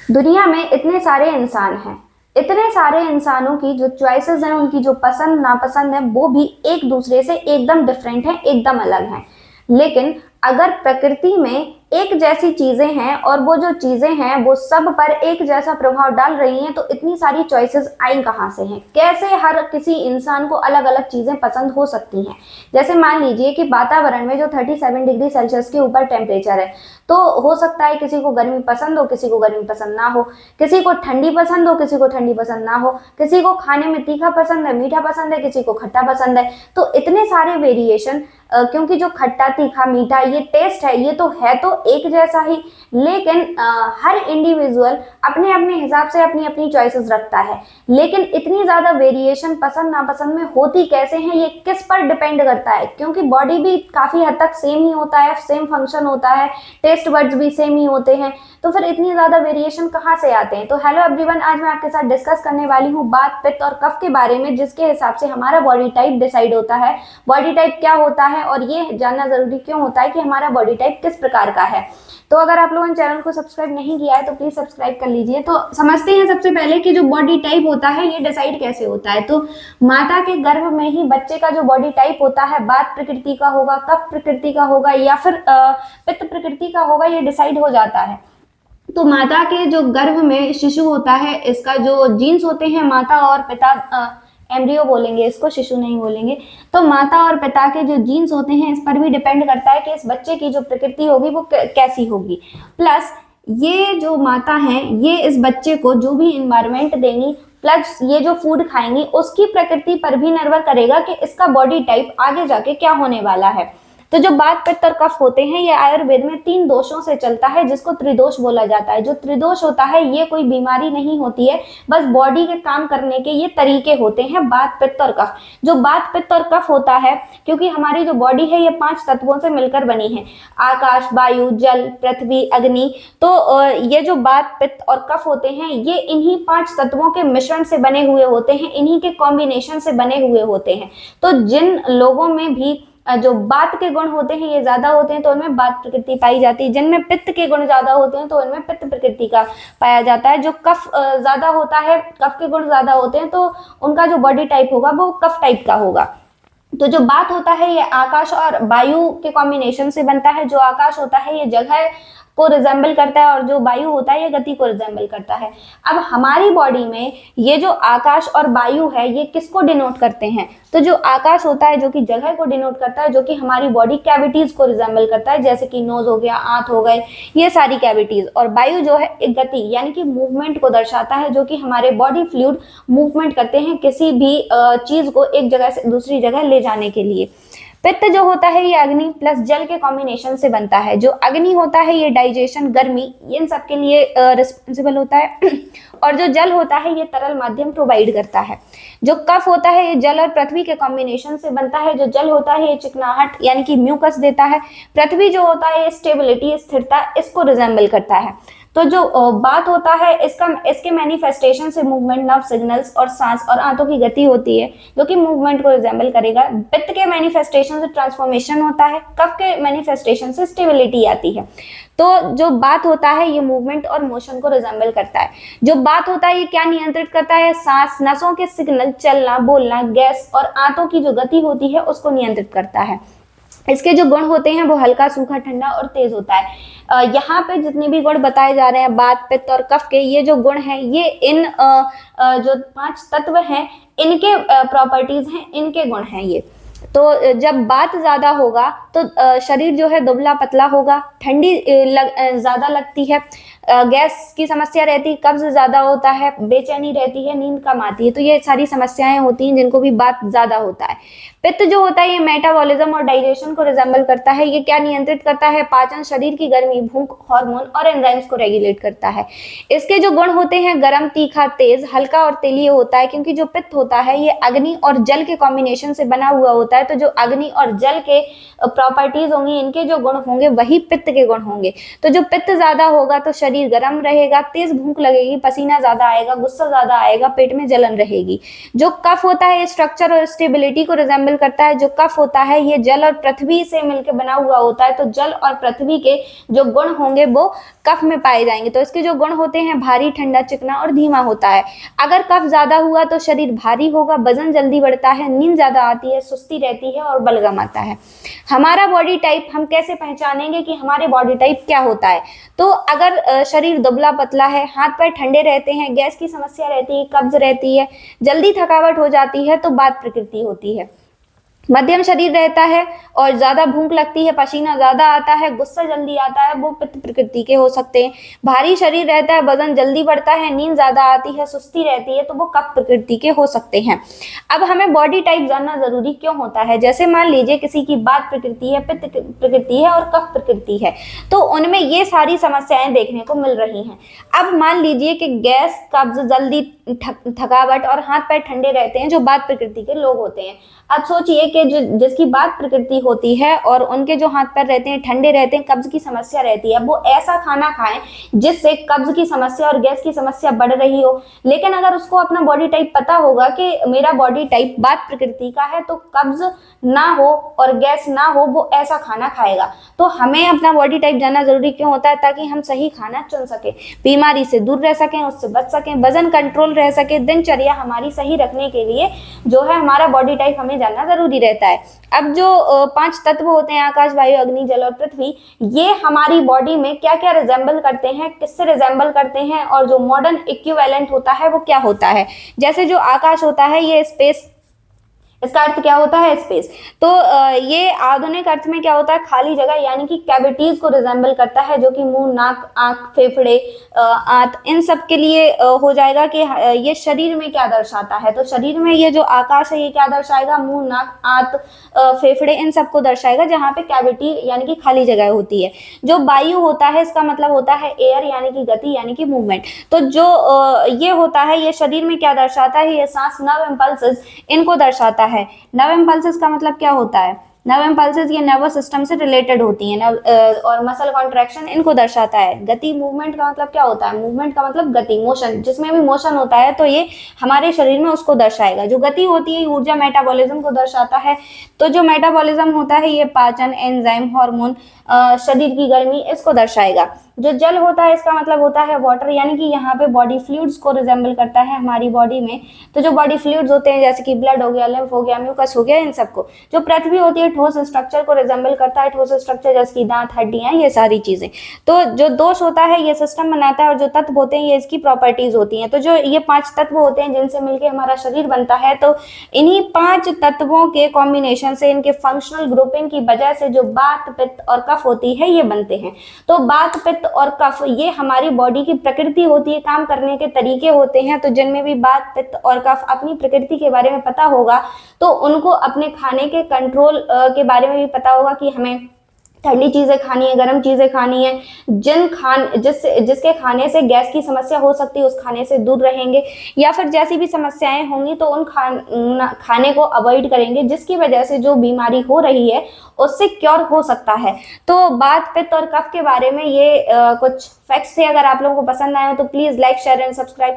दुनिया में इतने सारे इंसान हैं, इतने सारे इंसानों की जो चॉइसेस हैं, उनकी जो पसंद नापसंद है, वो भी एक दूसरे से एकदम डिफरेंट है, एकदम अलग है। लेकिन अगर प्रकृति में एक जैसी चीजें हैं और वो जो चीजें हैं वो सब पर एक जैसा प्रभाव डाल रही हैं, तो इतनी सारी चॉइसेस आई कहाँ से हैं? कैसे हर किसी इंसान को अलग अलग चीजें पसंद हो सकती हैं? जैसे मान लीजिए कि वातावरण में जो 37 डिग्री सेल्सियस के ऊपर टेम्परेचर है, तो हो सकता है किसी को गर्मी पसंद हो, किसी को गर्मी पसंद ना हो, किसी को ठंडी पसंद हो, किसी को ठंडी पसंद ना हो, किसी को खाने में तीखा पसंद है, मीठा पसंद है, किसी को खट्टा पसंद है। तो इतने सारे वेरिएशन, क्योंकि जो खट्टा तीखा मीठा ये टेस्ट है, ये तो है तो एक जैसा ही, लेकिन हर इंडिविजुअल अपने अपने हिसाब से अपनी अपनी चॉइसेस रखता है। लेकिन इतनी ज्यादा वेरिएशन पसंद नापसंद में होती कैसे हैं, ये किस पर डिपेंड करता है? क्योंकि बॉडी भी काफी हद तक सेम ही होता है, सेम फंक्शन होता है, टेस्ट वर्ड्स भी सेम ही होते हैं, तो फिर इतनी ज्यादा वेरिएशन कहाँ से आते हैं? तो हेलो एवरीवन, आज मैं आपके साथ डिस्कस करने वाली हूँ बात पित्त और कफ के बारे में, जिसके हिसाब से हमारा बॉडी टाइप डिसाइड होता है। बॉडी टाइप क्या होता है और ये जानना जरूरी क्यों होता है कि हमारा बॉडी टाइप किस प्रकार का है। तो अगर आप लोगों ने चैनल को सब्सक्राइब नहीं किया है तो प्लीज सब्सक्राइब कर लीजिए। तो समझते हैं सबसे पहले कि जो बॉडी टाइप होता है ये डिसाइड कैसे होता है। तो माता के गर्भ में ही बच्चे का जो बॉडी टाइप होता है, वात प्रकृति का होगा, कफ प्रकृति का होगा या फिर पित्त प्रकृति का होगा, ये डिसाइड हो जाता है। तो माता के जो गर्भ में शिशु होता है, इसका जो जीन्स होते हैं, माता और पिता, एम्ब्रियो बोलेंगे इसको, शिशु नहीं बोलेंगे। तो माता और पिता के जो जीन्स होते हैं, इस पर भी डिपेंड करता है कि इस बच्चे की जो प्रकृति होगी वो कैसी होगी। प्लस ये जो माता है, ये इस बच्चे को जो भी इन्वायरमेंट देंगी, प्लस ये जो फूड खाएंगी, उसकी प्रकृति पर भी निर्भर करेगा कि इसका बॉडी टाइप आगे जाके क्या होने वाला है। तो जो वात पित्त और कफ होते हैं, ये आयुर्वेद में 3 दोषों से चलता है, जिसको त्रिदोष बोला जाता है। जो त्रिदोष होता है ये कोई बीमारी नहीं होती है, बस बॉडी के काम करने के ये तरीके होते हैं, वात पित्त और कफ। जो वात पित्त और कफ होता है, क्योंकि हमारी जो बॉडी है ये 5 तत्वों से मिलकर बनी है, आकाश, वायु, जल, पृथ्वी, अग्नि। तो ये जो वात पित्त और कफ होते हैं, ये इन्हीं 5 तत्वों के मिश्रण से बने हुए होते हैं, इन्हीं के कॉम्बिनेशन से बने हुए होते हैं। तो जिन लोगों में भी जो वात के गुण होते हैं ये ज्यादा होते हैं, तो उनमें वात प्रकृति पाई जाती है। जिनमें पित्त के गुण ज्यादा होते हैं तो उनमें पित्त प्रकृति का पाया जाता है। जो कफ ज्यादा होता है, कफ के गुण ज्यादा होते हैं, तो उनका जो बॉडी टाइप होगा वो कफ टाइप का होगा। तो जो वात होता है ये आकाश और वायु के कॉम्बिनेशन से बनता है। जो आकाश होता है ये जगह को रिजेंबल करता है और जो वायु होता है ये गति को रिजेंबल करता है। अब हमारी बॉडी में ये जो आकाश और वायु है, ये किसको डिनोट करते हैं? तो जो आकाश होता है जो कि जगह को डिनोट करता है, जो कि हमारी बॉडी कैविटीज को रिजेंबल करता है, जैसे कि नोज हो गया, आंत हो गए, ये सारी कैविटीज। और वायु जो है एक गति यानी कि मूवमेंट को दर्शाता है, जो कि हमारे बॉडी फ्लूइड मूवमेंट करते हैं किसी भी चीज को एक जगह से दूसरी जगह ले जाने के लिए। पित्त जो होता है ये अग्नि प्लस जल के कॉम्बिनेशन से बनता है। जो अग्नि होता है ये डाइजेशन, गर्मी, इन सब के लिए रिस्पॉन्सिबल होता है। और जो जल होता है ये तरल माध्यम प्रोवाइड करता है। जो कफ होता है ये जल और पृथ्वी के कॉम्बिनेशन से बनता है। जो जल होता है ये चिकनाहट यानी कि म्यूकस देता है। पृथ्वी जो होता है ये स्टेबिलिटी, स्थिरता, इसको रिजेंबल करता है। तो जो बात होता है इसके मैनिफेस्टेशन से मूवमेंट, नर्व सिग्नल्स और सांस और आंतों की गति होती है, जो कि मूवमेंट को रिजेंबल करेगा। पित्त के मैनिफेस्टेशन से ट्रांसफॉर्मेशन होता है। कफ के मैनिफेस्टेशन से स्टेबिलिटी आती है। तो जो बात होता है ये मूवमेंट और मोशन को रिजेंबल करता है। जो बात होता है ये क्या नियंत्रित करता है? सांस, नसों के सिग्नल, चलना, बोलना, गैस और आंतों की जो गति होती है उसको नियंत्रित करता है। इसके जो गुण होते हैं वो हल्का, सूखा, ठंडा और तेज होता है। यहाँ पे जितने भी गुण बताए जा रहे हैं वात, पित्त और कफ के, ये जो गुण हैं ये इन जो 5 तत्व हैं इनके प्रॉपर्टीज हैं, इनके गुण हैं ये। तो जब बात ज्यादा होगा तो शरीर जो है दुबला पतला होगा, ठंडी ज्यादा लगती है, गैस की समस्या रहती है, कब्ज ज्यादा होता है, बेचैनी रहती है, नींद कम आती है। तो ये सारी समस्याएं होती हैं जिनको भी बात ज्यादा होता है। पित्त जो होता है ये मेटाबॉलिज्म और डाइजेशन को रिजेंबल करता है। ये क्या नियंत्रित करता है? पाचन, शरीर की गर्मी, भूख, हार्मोन और एंजाइम्स को रेगुलेट करता है। इसके जो गुण होते हैं गरम, तीखा, तेज, हल्का और तेलीय होता है, क्योंकि जो पित्त होता है ये अग्नि और जल के कॉम्बिनेशन से बना हुआ होता है। तो जो अग्नि और जल के प्रॉपर्टीज होंगी, इनके जो गुण होंगे वही पित्त के गुण होंगे। तो जो पित्त ज्यादा होगा तो शरीर शरीर गर्म रहेगा, तेज भूख लगेगी, पसीना ज्यादा आएगा, गुस्सा ज्यादा आएगा, पेट में जलन रहेगी। जो कफ होता है ये स्ट्रक्चर और स्टेबिलिटी को रिजेंबल करता है। जो कफ होता है ये जल और पृथ्वी से मिलकर बना हुआ होता है, तो जल और पृथ्वी के जो गुण होंगे वो कफ में पाए जाएंगे। तो इसके जो गुण होते हैं भारी, ठंडा, चिकना और धीमा होता है। अगर कफ ज्यादा हुआ तो शरीर भारी होगा, वजन जल्दी बढ़ता है, नींद ज्यादा आती है, सुस्ती रहती है और बलगम आता है। हमारा बॉडी टाइप हम कैसे पहचानेंगे कि हमारे बॉडी टाइप क्या होता है? तो अगर शरीर दुबला पतला है, हाथ पैर ठंडे रहते हैं, गैस की समस्या रहती है, कब्ज रहती है, जल्दी थकावट हो जाती है, तो वात प्रकृति होती है। मध्यम शरीर रहता है और ज्यादा भूख लगती है, पसीना ज्यादा आता है, गुस्सा जल्दी आता है, वो पित्त प्रकृति के हो सकते हैं। भारी शरीर रहता है, वजन जल्दी बढ़ता है, नींद ज्यादा आती है, सुस्ती रहती है, तो वो कफ प्रकृति के हो सकते हैं। अब हमें बॉडी टाइप जानना जरूरी क्यों होता है? जैसे मान लीजिए किसी की वात प्रकृति है, पित्त प्रकृति है और कफ प्रकृति है, तो उनमें ये सारी समस्याएं देखने को मिल रही हैं। अब मान लीजिए कि गैस, कब्ज, जल्दी थकावट और हाथ पैर ठंडे रहते हैं जो वात प्रकृति के लोग होते हैं। अब सोचिए कि जिसकी वात प्रकृति होती है और उनके जो हाथ पैर रहते हैं ठंडे रहते हैं, कब्ज की समस्या रहती है, वो ऐसा खाना खाएं जिससे कब्ज की समस्या और गैस की समस्या बढ़ रही हो। लेकिन अगर उसको अपना बॉडी टाइप पता होगा कि मेरा बॉडी टाइप वात प्रकृति का है, तो कब्ज ना हो और गैस ना हो, वो ऐसा खाना खाएगा। तो हमें अपना बॉडी टाइप जानना जरूरी क्यों होता है? ताकि हम सही खाना चुन सके, बीमारी से दूर रह सकें, उससे बच सकें, वजन कंट्रोल रह सके, दिनचर्या हमारी सही रखने के लिए जो है हमारा बॉडी टाइप हमें जानना जरूरी रहता है। अब जो 5 तत्व होते हैं, आकाश, वायु, अग्नि, जल और पृथ्वी, ये हमारी बॉडी में क्या क्या रिजेंबल करते हैं, किससे रिजेंबल करते हैं, और जो मॉडर्न इक्विवेलेंट होता है वो क्या होता है। जैसे जो आकाश होता है ये स्पेस, इसका अर्थ क्या होता है? स्पेस। तो ये आधुनिक अर्थ में क्या होता है? खाली जगह यानी कि कैविटीज को रिजेंबल करता है, जो कि मुंह, नाक, आंख, फेफड़े, आंत, इन सब के लिए हो जाएगा कि ये शरीर में क्या दर्शाता है। तो शरीर में ये जो आकाश है ये क्या दर्शाएगा? मुंह, नाक, आंत, फेफड़े, इन सबको दर्शाएगा, जहाँ पे कैविटी यानी कि खाली जगह होती है। जो वायु होता है इसका मतलब होता है एयर यानी कि गति यानी कि मूवमेंट। तो जो ये होता है ये शरीर में क्या दर्शाता है? ये सांस, नर्व इम्पल्सेस, इनको दर्शाता है। नर्व इम्पल्सेस का मतलब क्या होता है? नर्व इम्पल्सेस ये नर्वस सिस्टम से रिलेटेड होती हैं। और मसल कॉन्ट्रैक्शन इनको दर्शाता है। गति, मूवमेंट का मतलब क्या होता है? मूवमेंट का मतलब गति, मोशन, जिसमें भी मोशन होता है तो ये हमारे शरीर में उसको दर्शाएगा। जो गति होती है ऊर्जा, मेटाबॉलिज्म को दर्शाता है। तो जो मेटाबॉलिज्म होता है ये पाचन, एंजाइम, हार्मोन, शरीर की गर्मी, इसको दर्शाएगा। जो जल होता है इसका मतलब होता है वाटर, यानी कि यहाँ पे बॉडी फ्लूइड्स को रिजेंबल करता है हमारी बॉडी में। तो जो बॉडी फ्लूइड्स होते हैं जैसे कि ब्लड हो गया, लिम्फ हो गया, म्यूकस हो गया, इन सबको। जो पृथ्वी होती है ठोस स्ट्रक्चर को रिजेंबल करता है, ठोस स्ट्रक्चर जैसे कि दांत, हड्डियां, ये सारी चीजें। तो जो दोष होता है ये सिस्टम बनाता है, और जो तत्व होते हैं ये इसकी प्रॉपर्टीज होती हैं। तो जो ये 5 तत्व होते हैं जिनसे मिलकर हमारा शरीर बनता है, तो इन्हीं 5 तत्वों के कॉम्बिनेशन से, इनके फंक्शनल ग्रुपिंग की वजह से जो वात, पित्त और कफ होती है ये बनते हैं। तो वात, पित्त और कफ ये हमारी बॉडी की प्रकृति होती है, काम करने के तरीके होते हैं। तो जिनमें भी वात, पित्त और कफ अपनी प्रकृति के बारे में पता होगा तो उनको अपने खाने के कंट्रोल के बारे में भी पता होगा कि हमें ठंडी चीजें खानी है, गर्म चीजें खानी है। जिसके खाने से गैस की समस्या हो सकती है उस खाने से दूर रहेंगे, या फिर जैसी भी समस्याएं होंगी तो उन खाने को अवॉइड करेंगे, जिसकी वजह से जो बीमारी हो रही है उससे क्योर हो सकता है। तो वात, पित्त और कफ के बारे में ये कुछ फैक्ट्स थे। अगर आप लोगों को पसंद आए हो तो please like, share and subscribe.